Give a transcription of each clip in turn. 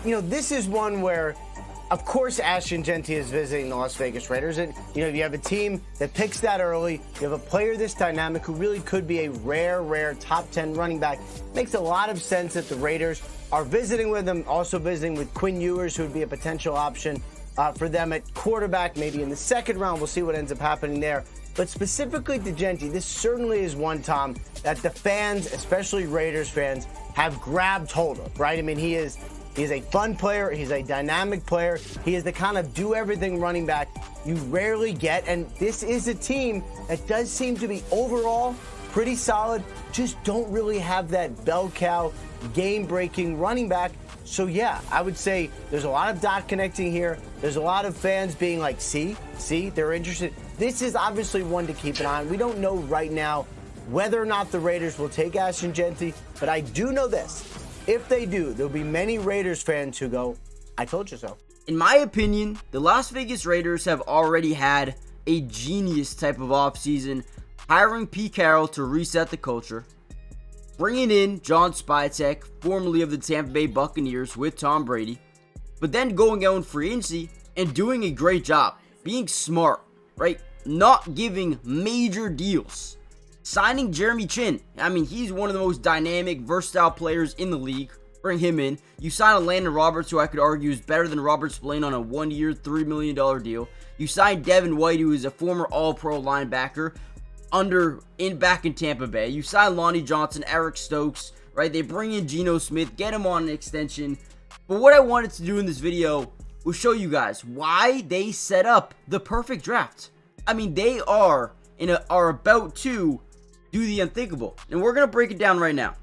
this is one where, of course, Jeanty is visiting the Las Vegas Raiders. And, you have a team that picks that early. You have a player this dynamic who really could be a rare top 10 running back. Makes a lot of sense that the Raiders are visiting with him, also visiting with Quinn Ewers, who would be a potential option for them at quarterback, maybe in the second round. We'll see what ends up happening there. But specifically to Jeanty, this certainly is one, Tom, that the fans, especially Raiders fans, have grabbed hold of, right? I mean, he is a fun player. He's a dynamic player. He is the kind of do-everything running back you rarely get. And this is a team that does seem to be overall pretty solid, just don't really have that bell cow, game-breaking running back. So, yeah, I would say there's a lot of dot connecting here. There's a lot of fans being like, see, they're interested. This is obviously one to keep an eye on. We don't know right now whether or not the Raiders will take Jeanty, but I do know this. If they do, there'll be many Raiders fans who go, I told you so. In my opinion, the Las Vegas Raiders have already had a genius type of offseason, hiring Pete Carroll to reset the culture, bringing in John Spytek, formerly of the Tampa Bay Buccaneers with Tom Brady, but then going out in free agency and doing a great job, being smart, right? Not giving major deals. Signing Jeremy Chin. I mean, he's one of the most dynamic, versatile players in the league. Bring him in. You sign a Landon Roberts, who I could argue is better than Robert Spillane on a 1-year, $3 million deal. You sign Devin White, who is a former All-Pro linebacker, back in Tampa Bay. You sign Lonnie Johnson, Eric Stokes, right? They bring in Geno Smith, get him on an extension. But what I wanted to do in this video was show you guys why they set up the perfect draft. I mean, they are about to do the unthinkable, and we're gonna break it down right now.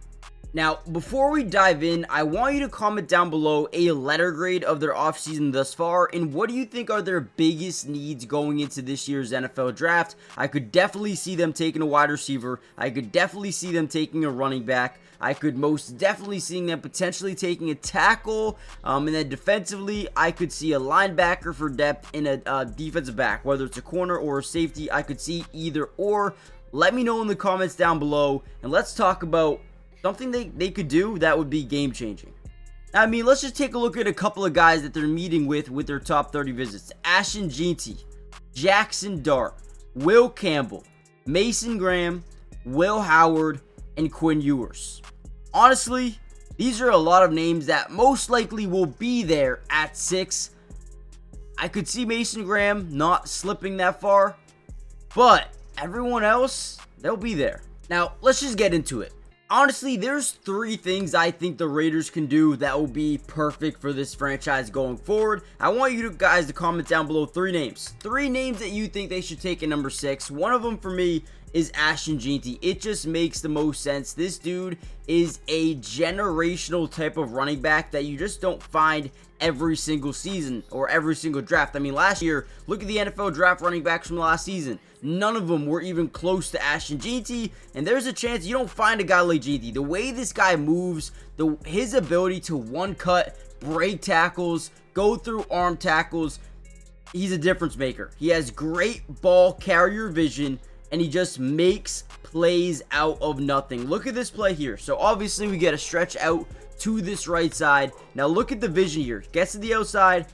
Now, before we dive in, I want you to comment down below a letter grade of their offseason thus far, and what do you think are their biggest needs going into this year's NFL draft? I could definitely see them taking a wide receiver. I could definitely see them taking a running back. I could most definitely see them potentially taking a tackle, and then defensively, I could see a linebacker for depth and a defensive back, whether it's a corner or a safety. I could see either or. Let me know in the comments down below, and let's talk about something they could do that would be game-changing. I mean, let's just take a look at a couple of guys that they're meeting with their top 30 visits. Jeanty, Jackson Dart, Will Campbell, Mason Graham, Will Howard, and Quinn Ewers. Honestly, these are a lot of names that most likely will be there at 6. I could see Mason Graham not slipping that far, but everyone else, they'll be there. Now, let's just get into it. Honestly, there's 3 things I think the Raiders can do that will be perfect for this franchise going forward. I want you guys to comment down below 3 names. 3 names that you think they should take at number 6. One of them for me is Jeanty. It just makes the most sense. This dude is a generational type of running back that you just don't find every single season or every single draft. I mean, last year, look at the NFL draft running backs from last season. None of them were even close to Jeanty, and there's a chance you don't find a guy like Jeanty. The way this guy moves, his ability to one-cut, break tackles, go through arm tackles, he's a difference maker. He has great ball carrier vision, and he just makes plays out of nothing. Look at this play here. So obviously we get a stretch out to this right side. Now look at the vision here. Gets to the outside.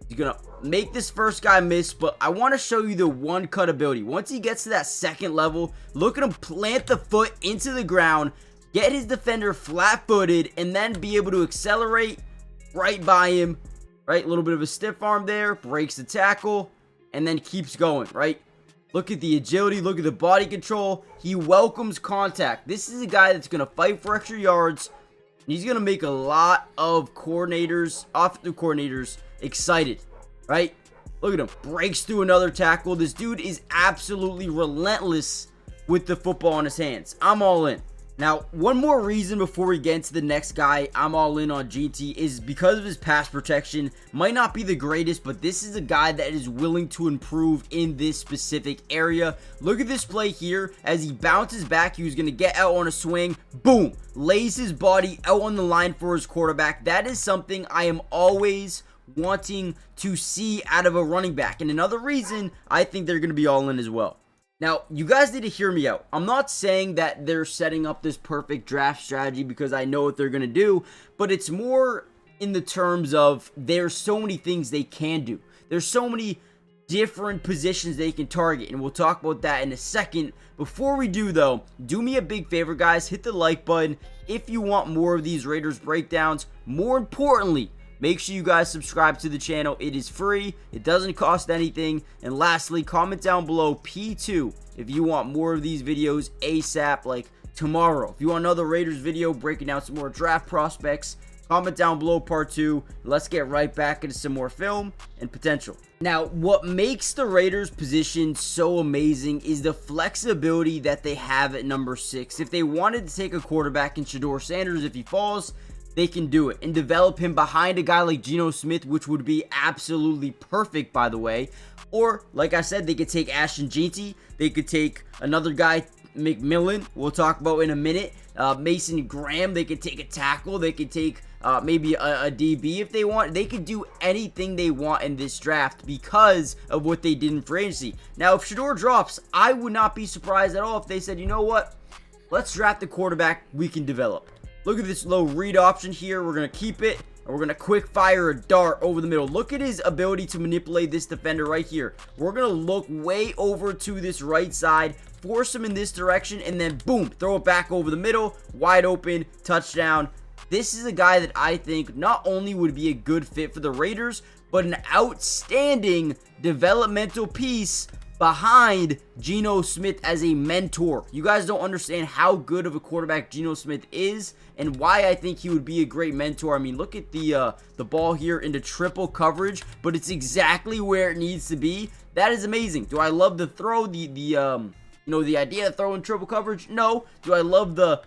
He's going to make this first guy miss, but I want to show you the one-cut ability. Once he gets to that second level, look at him plant the foot into the ground, get his defender flat-footed, and then be able to accelerate right by him, right? A little bit of a stiff arm there, breaks the tackle, and then keeps going, right? Look at the agility, look at the body control. He welcomes contact. This is a guy that's going to fight for extra yards. He's going to make a lot of offensive coordinators excited, right? Look at him. Breaks through another tackle. This dude is absolutely relentless with the football in his hands. I'm all in. Now, one more reason before we get into the next guy I'm all in on Jeanty is because of his pass protection. Might not be the greatest, but this is a guy that is willing to improve in this specific area. Look at this play here. As he bounces back, he was going to get out on a swing. Boom! Lays his body out on the line for his quarterback. That is something I am always wanting to see out of a running back. And another reason I think they're going to be all in as well. Now, you guys need to hear me out. I'm not saying that they're setting up this perfect draft strategy because I know what they're going to do, but it's more in the terms of there's so many things they can do. There's so many different positions they can target, and we'll talk about that in a second. Before we do though, do me a big favor, guys, hit the like button if you want more of these Raiders breakdowns. More importantly, make sure you guys subscribe to the channel. It is free, it doesn't cost anything. And lastly, comment down below P2 if you want more of these videos ASAP, like tomorrow. If you want another Raiders video breaking down some more draft prospects, comment down below part 2. Let's get right back into some more film and potential. Now, what makes the Raiders position so amazing is the flexibility that they have at number 6. If they wanted to take a quarterback in Shedeur Sanders, if he falls, they can do it and develop him behind a guy like Geno Smith, which would be absolutely perfect, by the way. Or, like I said, they could take Jeanty. They could take another guy, McMillan, we'll talk about in a minute. Mason Graham, they could take a tackle. They could take maybe a DB if they want. They could do anything they want in this draft because of what they did in free agency. Now, if Shedeur drops, I would not be surprised at all if they said, you know what, let's draft the quarterback we can develop. Look at this low read option here. We're going to keep it, and we're going to quick fire a dart over the middle. Look at his ability to manipulate this defender right here. We're going to look way over to this right side, force him in this direction, and then boom, throw it back over the middle, wide open, touchdown. This is a guy that I think not only would be a good fit for the Raiders, but an outstanding developmental piece behind Geno Smith as a mentor. You guys don't understand how good of a quarterback Geno Smith is and why I think he would be a great mentor. I mean, look at the ball here into triple coverage, but it's exactly where it needs to be. That is amazing. Do I love the throw, the idea of throwing triple coverage? No. Do I love the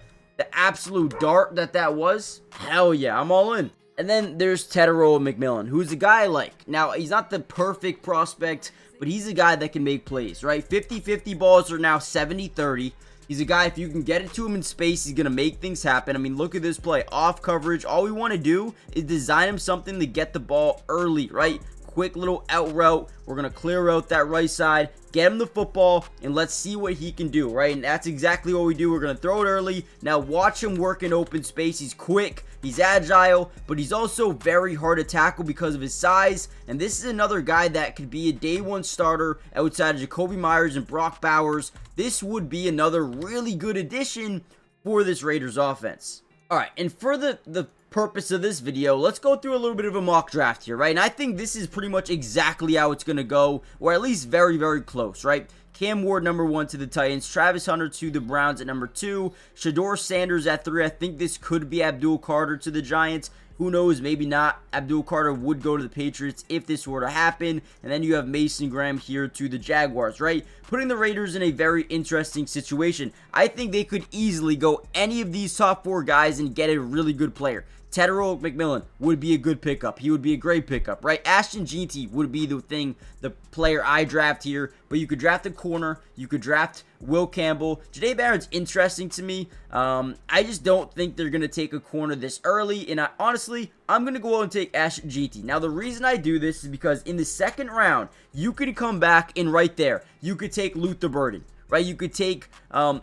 absolute dart that was? Hell yeah, I'm all in. And then there's Tetairoa McMillan, who's a guy I like. Now, he's not the perfect prospect, but he's a guy that can make plays, right? 50-50 balls are now 70-30. He's a guy, if you can get it to him in space, he's going to make things happen. I mean, look at this play. Off coverage, all we want to do is design him something to get the ball early, right? Quick little out route. We're going to clear out that right side, get him the football, and let's see what he can do, right? And that's exactly what we do. We're going to throw it early. Now watch him work in open space. He's quick, he's agile, but he's also very hard to tackle because of his size. And this is another guy that could be a day one starter outside of Jacoby Myers and Brock Bowers. This would be another really good addition for this Raiders offense. All right, and for the purpose of this video, let's go through a little bit of a mock draft here, right? And I think this is pretty much exactly how it's going to go, or at least very, very close, right? Cam Ward, number 1 to the Titans. Travis Hunter to the Browns at number 2. Shedeur Sanders at 3. I think this could be Abdul Carter to the Giants. Who knows? Maybe not. Abdul Carter would go to the Patriots if this were to happen. And then you have Mason Graham here to the Jaguars, right? Putting the Raiders in a very interesting situation. I think they could easily go any of these top 4 guys and get a really good player. Tetairoa McMillan would be a good pickup. He would be a great pickup, right? Jeanty would be the player I draft here. But you could draft a corner. You could draft Will Campbell. Jahdae Barron's interesting to me. I just don't think they're going to take a corner this early. And honestly, I'm going to go out and take Jeanty. Now, the reason I do this is because in the second round, you can come back and right there, you could take Luther Burden. Right, you could take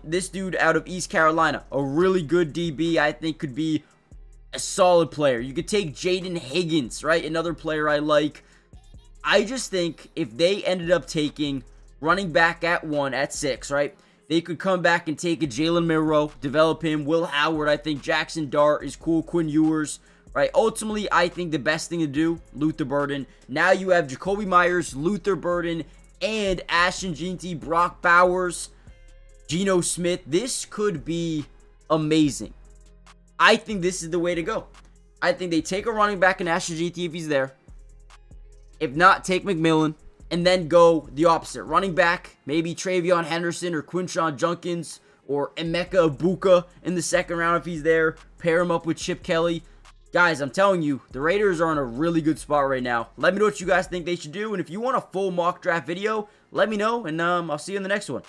this dude out of East Carolina, a really good DB. I think could be a solid player. You could take Jaden Higgins, right? Another player I like. I just think if they ended up taking running back at 1, at 6, right? They could come back and take a Jalen Milroe, develop him. Will Howard, I think Jackson Dart is cool. Quinn Ewers, right? Ultimately, I think the best thing to do, Luther Burden. Now you have Jacoby Myers, Luther Burden, and Jeanty, Brock Bowers, Geno Smith. This could be amazing. I think this is the way to go. I think they take a running back in Jeanty if he's there. If not, take McMillan. And then go the opposite. Running back, maybe Travion Henderson or Quinshawn Junkins or Emeka Ibuka in the second round if he's there. Pair him up with Chip Kelly. Guys, I'm telling you, the Raiders are in a really good spot right now. Let me know what you guys think they should do. And if you want a full mock draft video, let me know. And I'll see you in the next one.